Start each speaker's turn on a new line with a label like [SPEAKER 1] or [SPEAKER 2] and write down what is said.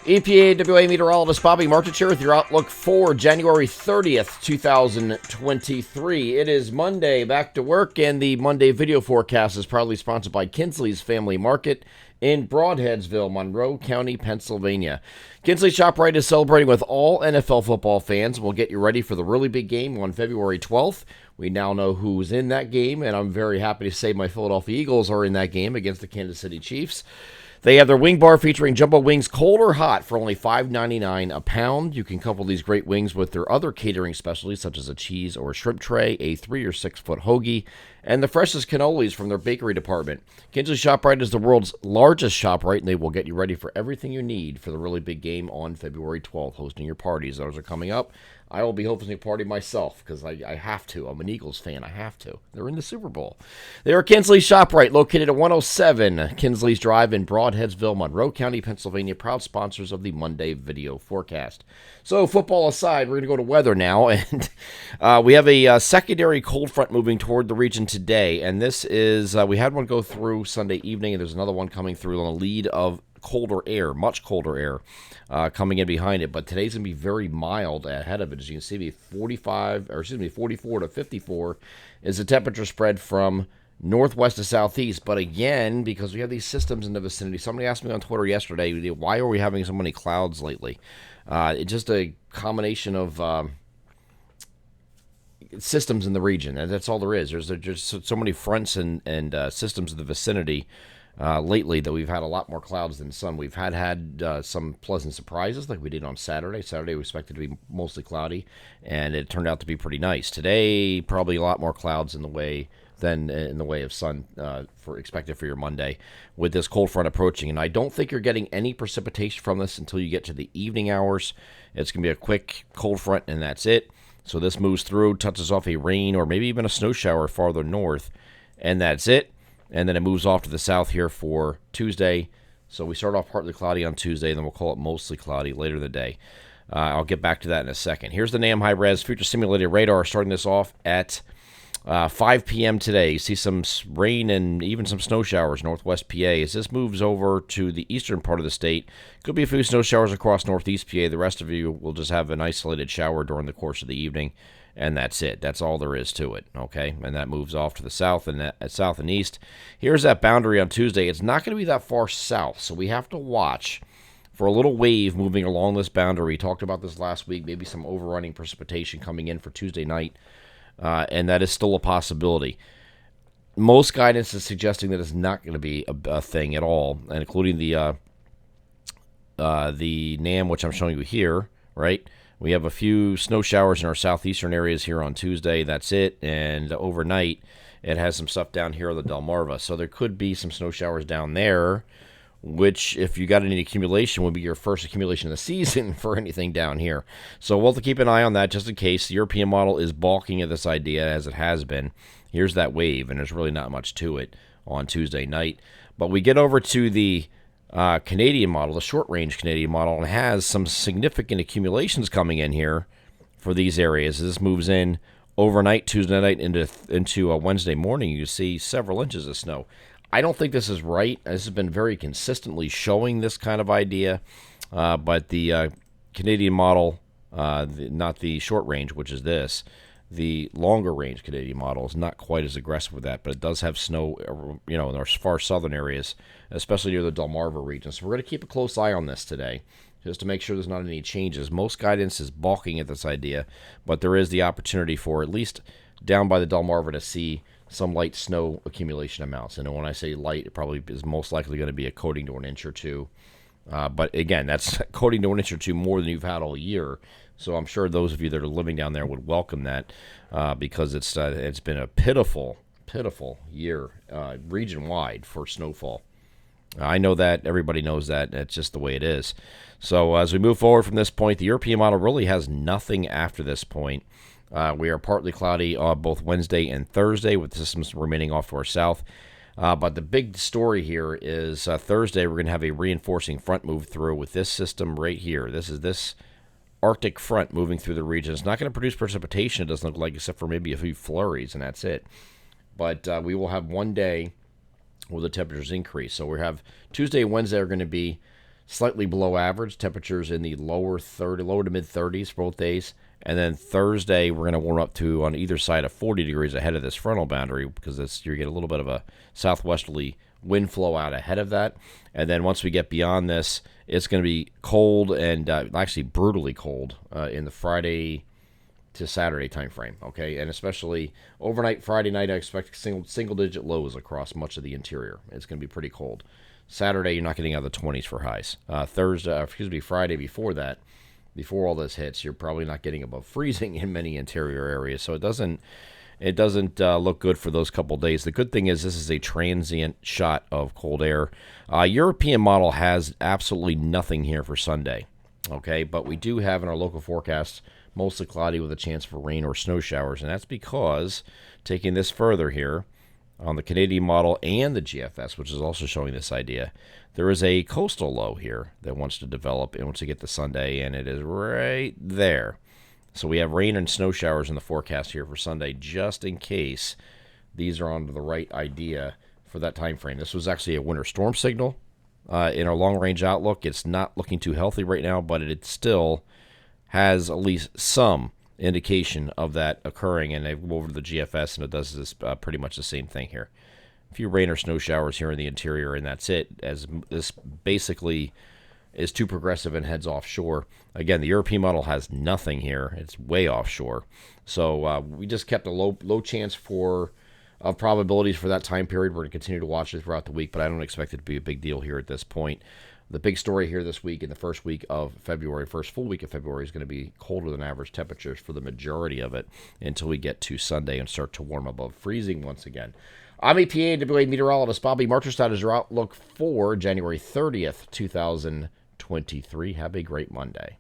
[SPEAKER 1] EPA WA meteorologist Bobby Martich here with your outlook for January 30th, 2023. It is Monday, back to work, and the Monday video forecast is proudly sponsored by Kinsley's Family Market in Broadheadsville, Monroe County, Pennsylvania. Kinsley ShopRite is celebrating with all NFL football fans. We'll get you ready for the really big game on February 12th. We now know who's in that game, and I'm very happy to say my Philadelphia Eagles are in that game against the Kansas City Chiefs. They have their wing bar featuring jumbo wings, cold or hot, for only $5.99 a pound. You can couple these great wings with their other catering specialties, such as a cheese or shrimp tray, a 3 or 6 foot hoagie, and the freshest cannolis from their bakery department. Kinsley ShopRite is the world's largest ShopRite, and they will get you ready for everything you need for the really big game on February 12th, hosting your parties. Those are coming up. I will be hosting a party myself because I have to. I'm an Eagles fan. I have to. They're in the Super Bowl. They are Kinsley ShopRite, located at 107 Kinsley's Drive in Broadheadsville, Monroe County, Pennsylvania, proud sponsors of the Monday video forecast. So, football aside, we're going to go to weather now, and we have a secondary cold front moving toward the region today, and this is, we had one go through Sunday evening, and there's another one coming through on the lead of colder air, much colder air coming in behind it, but today's going to be very mild ahead of it. As you can see, 44 to 54 is the temperature spread from northwest to southeast. But again, because we have these systems in the vicinity, somebody asked me on Twitter yesterday, why are we having so many clouds lately? It's just a combination of systems in the region, and that's all there is. There's just so many fronts and systems in the vicinity lately that we've had a lot more clouds than sun. We've had some pleasant surprises like we did on Saturday. Saturday we expected to be mostly cloudy, and it turned out to be pretty nice. Today, probably a lot more clouds in the way of sun expected for your Monday with this cold front approaching. And I don't think you're getting any precipitation from this until you get to the evening hours. It's going to be a quick cold front, and that's it. So this moves through, touches off a rain or maybe even a snow shower farther north, and that's it. And then it moves off to the south here for Tuesday. So we start off partly cloudy on Tuesday, and then we'll call it mostly cloudy later in the day. I'll get back to that in a second. Here's the NAM high-res future simulated radar starting this off at 5 p.m. today. You see some rain and even some snow showers northwest PA. As this moves over to the eastern part of the state, could be a few snow showers across northeast PA. The rest of you will just have an isolated shower during the course of the evening. And that's it. That's all there is to it, okay? And that moves off to the south and east. Here's that boundary on Tuesday. It's not going to be that far south, so we have to watch for a little wave moving along this boundary. We talked about this last week, maybe some overrunning precipitation coming in for Tuesday night, and that is still a possibility. Most guidance is suggesting that it's not going to be a thing at all, and including the NAM, which I'm showing you here, right? We have a few snow showers in our southeastern areas here on Tuesday. That's it. And overnight, it has some stuff down here on the Delmarva. So there could be some snow showers down there, which, if you got any accumulation, would be your first accumulation of the season for anything down here. So we'll have to keep an eye on that just in case. The European model is balking at this idea, as it has been. Here's that wave, and there's really not much to it on Tuesday night. But we get over to the Canadian model, the short-range Canadian model, and has some significant accumulations coming in here for these areas. As this moves in overnight, Tuesday night into a Wednesday morning, you see several inches of snow. I don't think this is right. This has been very consistently showing this kind of idea, but the Canadian model, not the short range, which is this, the longer range Canadian model is not quite as aggressive with that, but it does have snow, in our far southern areas, especially near the Delmarva region. So we're going to keep a close eye on this today, just to make sure there's not any changes. Most guidance is balking at this idea, but there is the opportunity for, at least down by the Delmarva, to see some light snow accumulation amounts. And when I say light, it probably is most likely going to be a coating to an inch or two. But again, that's coating to an inch or two more than you've had all year. So I'm sure those of you that are living down there would welcome that because it's been a pitiful year region-wide for snowfall. I know that. Everybody knows that. It's just the way it is. So as we move forward from this point, the European model really has nothing after this point. We are partly cloudy both Wednesday and Thursday with the systems remaining off to our south. But the big story here is Thursday we're going to have a reinforcing front move through with this system right here. This is this Arctic front moving through the region. It's not going to produce precipitation, it doesn't look like, except for maybe a few flurries, and that's it. But we will have one day where the temperatures increase. So we have Tuesday and Wednesday are going to be slightly below average. Temperatures in the lower to mid 30s for both days. And then Thursday, we're going to warm up to on either side of 40 degrees ahead of this frontal boundary because you get a little bit of a southwesterly wind flow out ahead of that. And then once we get beyond this, it's going to be cold and actually brutally cold in the Friday to Saturday time frame. Okay, and especially overnight Friday night, I expect single digit lows across much of the interior. It's going to be pretty cold. Saturday, you're not getting out of the 20s for highs. Friday before that, before all this hits, you're probably not getting above freezing in many interior areas. So it doesn't look good for those couple days. The good thing is this is a transient shot of cold air. European model has absolutely nothing here for Sunday. Okay, but we do have in our local forecast mostly cloudy with a chance for rain or snow showers, and that's because taking this further here on the Canadian model and the GFS, which is also showing this idea, there is a coastal low here that wants to develop and wants to get to Sunday, and it is right there. So we have rain and snow showers in the forecast here for Sunday, just in case these are on the right idea for that time frame. This was actually a winter storm signal in our long-range outlook. It's not looking too healthy right now, but it still has at least some indication of that occurring, and they go over to the GFS, and it does this pretty much the same thing here. A few rain or snow showers here in the interior, and that's it, as this basically is too progressive and heads offshore. Again, the European model has nothing here. It's way offshore. So we just kept a low chance of probabilities for that time period. We're going to continue to watch it throughout the week, but I don't expect it to be a big deal here at this point. The big story here this week, in the first week of February, first full week of February, is going to be colder than average temperatures for the majority of it until we get to Sunday and start to warm above freezing once again. I'm EPA and WA meteorologist Bobby Marterstadt is your outlook for January 30th, 2023. Have a great Monday.